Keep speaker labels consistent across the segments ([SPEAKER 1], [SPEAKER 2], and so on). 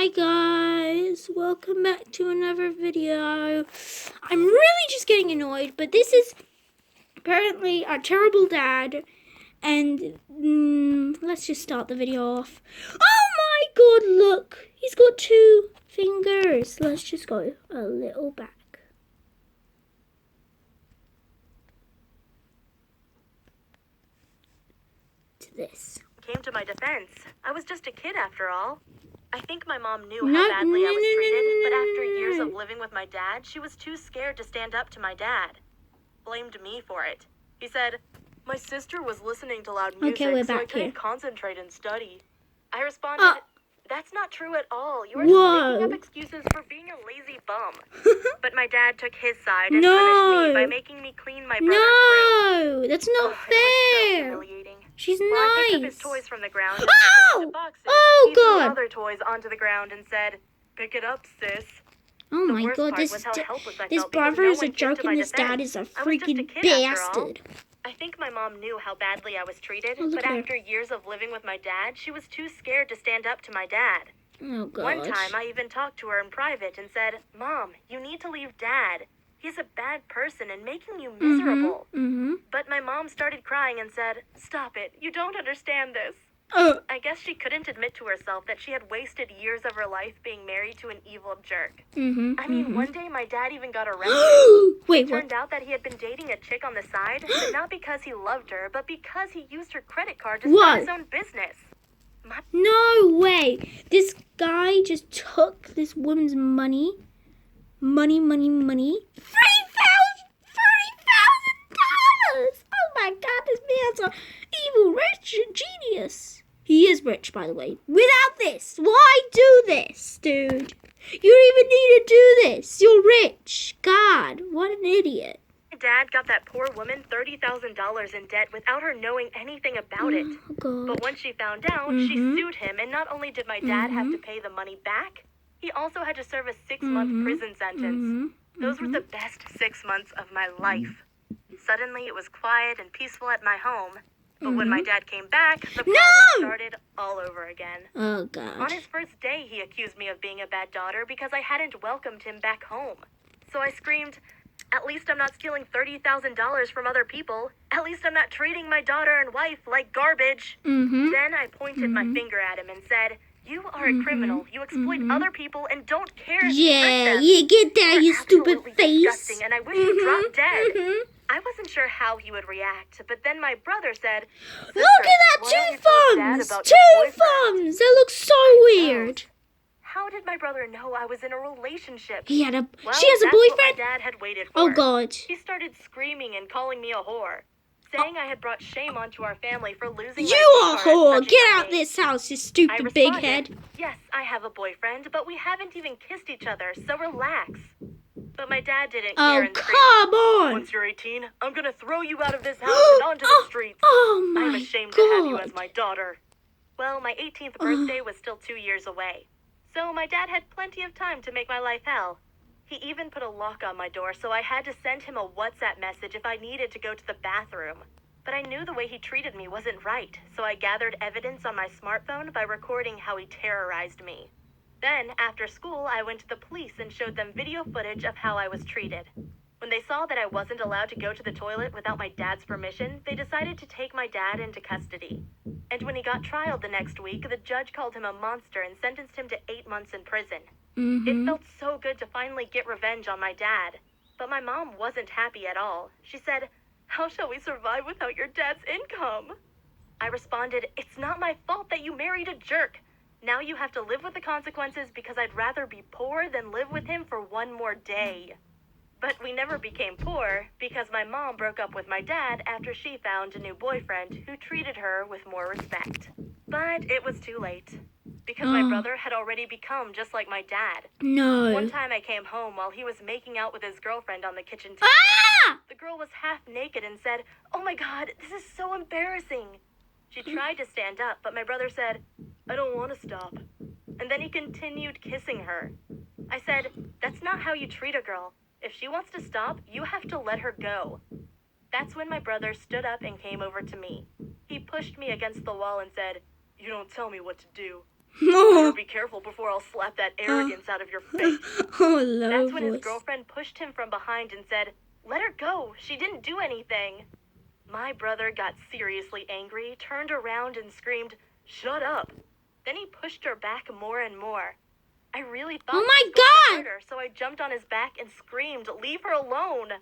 [SPEAKER 1] Hi guys, welcome back to another video. I'm really just getting annoyed, but this is apparently our terrible dad, and let's just start the video off. Oh my god, look, he's got 2 fingers. Let's just go a little back. To this.
[SPEAKER 2] Came to my defense. I was just a kid after all. I think my mom knew how badly I was treated, but after years of living with my dad, she was too scared to stand up to my dad. Blamed me for it. He said, "My sister was listening to loud music, so I couldn't concentrate and study." I responded, "That's not true at all. You are just making up excuses for being a lazy bum." But my dad took his side and punished me by making me clean my brother's room.
[SPEAKER 1] No, that's not fair.
[SPEAKER 2] It was so humiliating.
[SPEAKER 1] She's
[SPEAKER 2] Well,
[SPEAKER 1] nice.
[SPEAKER 2] I picked up his toys from the ground and put them into boxes.
[SPEAKER 1] Oh,
[SPEAKER 2] he threw
[SPEAKER 1] God.
[SPEAKER 2] other toys onto the ground and said, "Pick it up, sis."
[SPEAKER 1] Oh
[SPEAKER 2] The
[SPEAKER 1] my
[SPEAKER 2] worst
[SPEAKER 1] god,
[SPEAKER 2] part
[SPEAKER 1] this
[SPEAKER 2] was how helpless I
[SPEAKER 1] this
[SPEAKER 2] felt because
[SPEAKER 1] brother
[SPEAKER 2] no
[SPEAKER 1] is a
[SPEAKER 2] one came
[SPEAKER 1] joke
[SPEAKER 2] to my
[SPEAKER 1] and this dad
[SPEAKER 2] defense.
[SPEAKER 1] is a
[SPEAKER 2] I was just a
[SPEAKER 1] freaking
[SPEAKER 2] kid after all.
[SPEAKER 1] bastard.
[SPEAKER 2] I think my mom knew how badly I was treated,
[SPEAKER 1] Oh, look
[SPEAKER 2] but
[SPEAKER 1] at her.
[SPEAKER 2] after years of living with my dad, she was too scared to stand up to my dad.
[SPEAKER 1] Oh god.
[SPEAKER 2] One time, I even talked to her in private and said, "Mom, you need to leave Dad. He's a bad person and making you miserable." But my mom started crying and said, "Stop it. You don't understand this." I guess she couldn't admit to herself that she had wasted years of her life being married to an evil jerk. I mean, one day my dad even got arrested.
[SPEAKER 1] Wait,
[SPEAKER 2] It turned out that he had been dating a chick on the side, but not because he loved her, but because he used her credit card to start his own business.
[SPEAKER 1] No way. This guy just took this woman's money. Money. $30,000. Oh my god, this man's an evil, rich genius. He is rich, by the way. Without this, why do this, dude? You don't even need to do this. You're rich. God, what an idiot.
[SPEAKER 2] My dad got that poor woman $30,000 in debt without her knowing anything about it.
[SPEAKER 1] Oh god.
[SPEAKER 2] But when she found out, she sued him, and not only did my dad have to pay the money back, he also had to serve a 6-month prison sentence. Those were the best 6 months of my life. Suddenly, it was quiet and peaceful at my home. But when my dad came back, the problem started all over again.
[SPEAKER 1] Oh god.
[SPEAKER 2] On his first day, he accused me of being a bad daughter because I hadn't welcomed him back home. So I screamed, "At least I'm not stealing $30,000 from other people. At least I'm not treating my daughter and wife like garbage." Then I pointed my finger at him and said, "You are a criminal. You exploit other people and don't care if you hurt them.
[SPEAKER 1] Yeah, get that, you
[SPEAKER 2] You're
[SPEAKER 1] stupid
[SPEAKER 2] absolutely
[SPEAKER 1] face.
[SPEAKER 2] disgusting, and I wish you dropped dead." I wasn't sure how he would react, but then my brother said,
[SPEAKER 1] Look at that,
[SPEAKER 2] why don't
[SPEAKER 1] 2
[SPEAKER 2] you tell Dad
[SPEAKER 1] thumbs!
[SPEAKER 2] about
[SPEAKER 1] 2
[SPEAKER 2] your boyfriend?"
[SPEAKER 1] thumbs! That looks so weird.
[SPEAKER 2] How did my brother know I was in a relationship?
[SPEAKER 1] He had a.
[SPEAKER 2] Well,
[SPEAKER 1] she has a
[SPEAKER 2] that's what
[SPEAKER 1] boyfriend?
[SPEAKER 2] my dad had waited for.
[SPEAKER 1] Oh god.
[SPEAKER 2] He started screaming and calling me a whore, saying I had brought shame onto our family for losing my
[SPEAKER 1] You are a
[SPEAKER 2] sweetheart
[SPEAKER 1] whore!
[SPEAKER 2] such
[SPEAKER 1] Get
[SPEAKER 2] a
[SPEAKER 1] out
[SPEAKER 2] young
[SPEAKER 1] this house, you
[SPEAKER 2] I
[SPEAKER 1] stupid big
[SPEAKER 2] responded,
[SPEAKER 1] head.
[SPEAKER 2] "Yes, I have a boyfriend, but we haven't even kissed each other, so relax." But my dad didn't care
[SPEAKER 1] Oh,
[SPEAKER 2] and screamed,
[SPEAKER 1] come on!
[SPEAKER 2] "Once you're 18, I'm gonna throw you out of this house and onto the streets.
[SPEAKER 1] Oh my
[SPEAKER 2] I'm ashamed to have you
[SPEAKER 1] god.
[SPEAKER 2] as my daughter." Well, my 18th birthday was still 2 years away, so my dad had plenty of time to make my life hell. He even put a lock on my door, so I had to send him a WhatsApp message if I needed to go to the bathroom. But I knew the way he treated me wasn't right, so I gathered evidence on my smartphone by recording how he terrorized me. Then, after school, I went to the police and showed them video footage of how I was treated. When they saw that I wasn't allowed to go to the toilet without my dad's permission, they decided to take my dad into custody. And when he got trialed the next week, the judge called him a monster and sentenced him to 8 months in prison. It felt so good to finally get revenge on my dad. But my mom wasn't happy at all. She said, "How shall we survive without your dad's income?" I responded, "It's not my fault that you married a jerk. Now you have to live with the consequences because I'd rather be poor than live with him for one more day." But we never became poor because my mom broke up with my dad after she found a new boyfriend who treated her with more respect. But it was too late because my brother had already become just like my dad.
[SPEAKER 1] No.
[SPEAKER 2] One time I came home while he was making out with his girlfriend on the kitchen table.
[SPEAKER 1] Ah!
[SPEAKER 2] The girl was half naked and said, "Oh my god, this is so embarrassing." She tried to stand up, but my brother said, "I don't want to stop." And then he continued kissing her. I said, "That's not how you treat a girl. If she wants to stop, you have to let her go." That's when my brother stood up and came over to me. He pushed me against the wall and said, "You don't tell me what to do." Better be careful before I'll slap that arrogance out of your face.
[SPEAKER 1] Oh, low
[SPEAKER 2] That's when his
[SPEAKER 1] voice.
[SPEAKER 2] girlfriend pushed him from behind and said, "Let her go. She didn't do anything." My brother got seriously angry, turned around and screamed, "Shut up." Then he pushed her back more and more. I really thought
[SPEAKER 1] Oh my
[SPEAKER 2] he was going to
[SPEAKER 1] God!
[SPEAKER 2] hurt her, so I jumped on his back and screamed, "Leave her alone."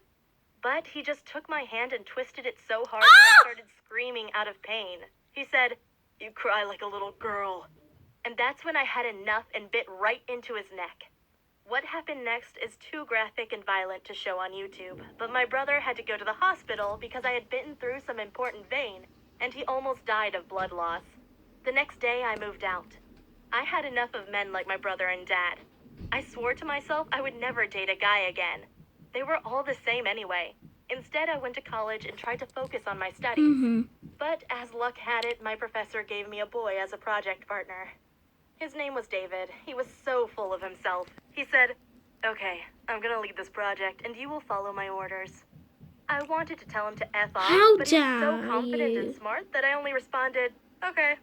[SPEAKER 2] But he just took my hand and twisted it so hard that I started screaming out of pain. He said, "You cry like a little girl." And that's when I had enough and bit right into his neck. What happened next is too graphic and violent to show on YouTube, but my brother had to go to the hospital because I had bitten through some important vein, and he almost died of blood loss. The next day, I moved out. I had enough of men like my brother and dad. I swore to myself I would never date a guy again. They were all the same anyway. Instead, I went to college and tried to focus on my studies. But as luck had it, my professor gave me a boy as a project partner. His name was David. He was so full of himself. He said, "Okay, I'm gonna lead this project and you will follow my orders." I wanted to tell him to F off,
[SPEAKER 1] How
[SPEAKER 2] but he was so
[SPEAKER 1] dare
[SPEAKER 2] confident
[SPEAKER 1] you.
[SPEAKER 2] and smart that I only responded, "Okay."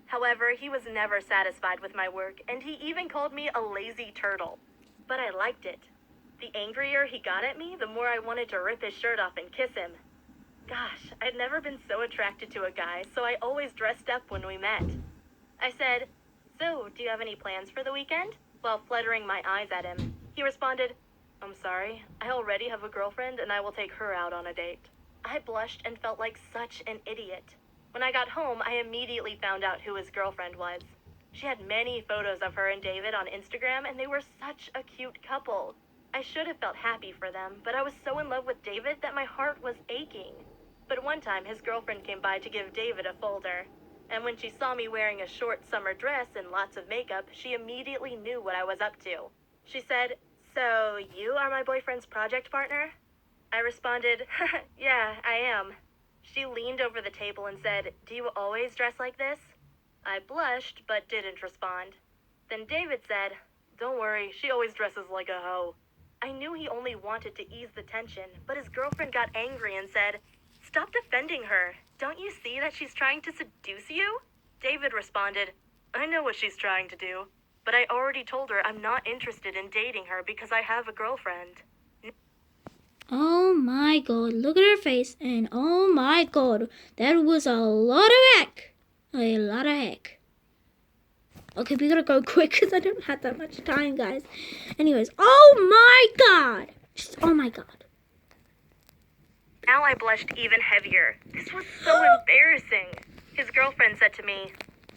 [SPEAKER 2] However, he was never satisfied with my work, and he even called me a lazy turtle. But I liked it. The angrier he got at me, the more I wanted to rip his shirt off and kiss him. Gosh, I'd never been so attracted to a guy, so I always dressed up when we met. I said, "So, do you have any plans for the weekend?" while fluttering my eyes at him. He responded, "I'm sorry, I already have a girlfriend and I will take her out on a date." I blushed and felt like such an idiot. When I got home, I immediately found out who his girlfriend was. She had many photos of her and David on Instagram, and they were such a cute couple. I should have felt happy for them, but I was so in love with David that my heart was aching. But one time, his girlfriend came by to give David a folder. And when she saw me wearing a short summer dress and lots of makeup, she immediately knew what I was up to. She said, "So, you are my boyfriend's project partner?" I responded, "Yeah, I am." She leaned over the table and said, "Do you always dress like this?" I blushed, but didn't respond. Then David said, "Don't worry, she always dresses like a hoe." I knew he only wanted to ease the tension, but his girlfriend got angry and said, "Stop defending her. Don't you see that she's trying to seduce you?" David responded, "I know what she's trying to do, but I already told her I'm not interested in dating her because I have a girlfriend."
[SPEAKER 1] Oh my God, look at her face, and oh my God, that was a lot of heck. A lot of heck. Okay, we gotta go quick because I don't have that much time, guys. Anyways, oh my God. Just, oh my God.
[SPEAKER 2] Now I blushed even heavier. This was so embarrassing. His girlfriend said to me,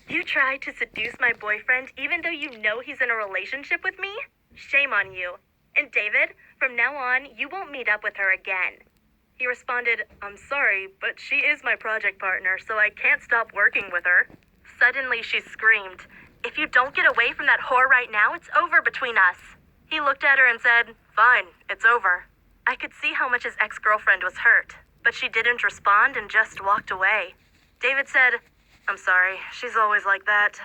[SPEAKER 2] "You tried to seduce my boyfriend even though you know he's in a relationship with me? Shame on you. And David, from now on, you won't meet up with her again." He responded, "I'm sorry, but she is my project partner, so I can't stop working with her." Suddenly she screamed, "If you don't get away from that whore right now, it's over between us." He looked at her and said, "Fine, it's over." I could see how much his ex-girlfriend was hurt, but she didn't respond and just walked away. David said, "I'm sorry, she's always like that."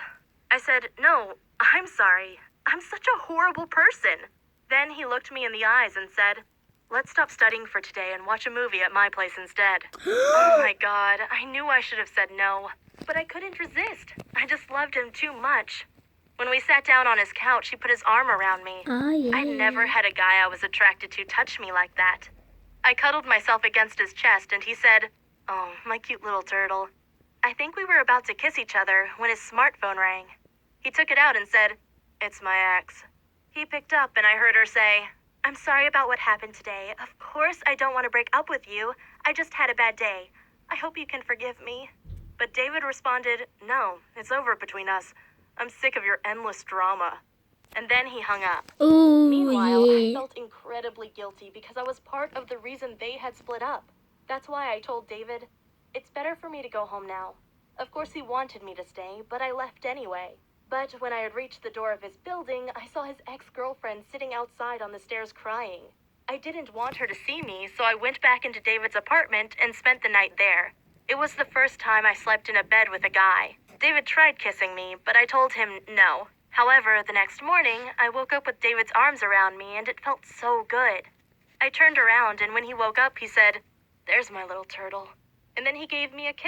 [SPEAKER 2] I said, "No, I'm sorry. I'm such a horrible person." Then he looked me in the eyes and said, "Let's stop studying for today and watch a movie at my place instead." Oh my God, I knew I should have said no, but I couldn't resist. I just loved him too much. When we sat down on his couch, he put his arm around me.
[SPEAKER 1] Oh yeah.
[SPEAKER 2] I'd never had a guy I was attracted to touch me like that. I cuddled myself against his chest and he said, "Oh, my cute little turtle." I think we were about to kiss each other when his smartphone rang. He took it out and said, "It's my ex." He picked up and I heard her say, "I'm sorry about what happened today. Of course I don't want to break up with you. I just had a bad day. I hope you can forgive me." But David responded, "No, it's over between us. I'm sick of your endless drama." And then he hung up.
[SPEAKER 1] Oh
[SPEAKER 2] Meanwhile, I
[SPEAKER 1] yeah.
[SPEAKER 2] felt incredibly guilty because I was part of the reason they had split up. That's why I told David, "It's better for me to go home now." Of course he wanted me to stay, but I left anyway. But when I had reached the door of his building, I saw his ex-girlfriend sitting outside on the stairs crying. I didn't want her to see me, so I went back into David's apartment and spent the night there. It was the first time I slept in a bed with a guy. David tried kissing me, but I told him no. However, the next morning, I woke up with David's arms around me and it felt so good. I turned around and when he woke up, he said, "There's my little turtle." And then he gave me a kiss.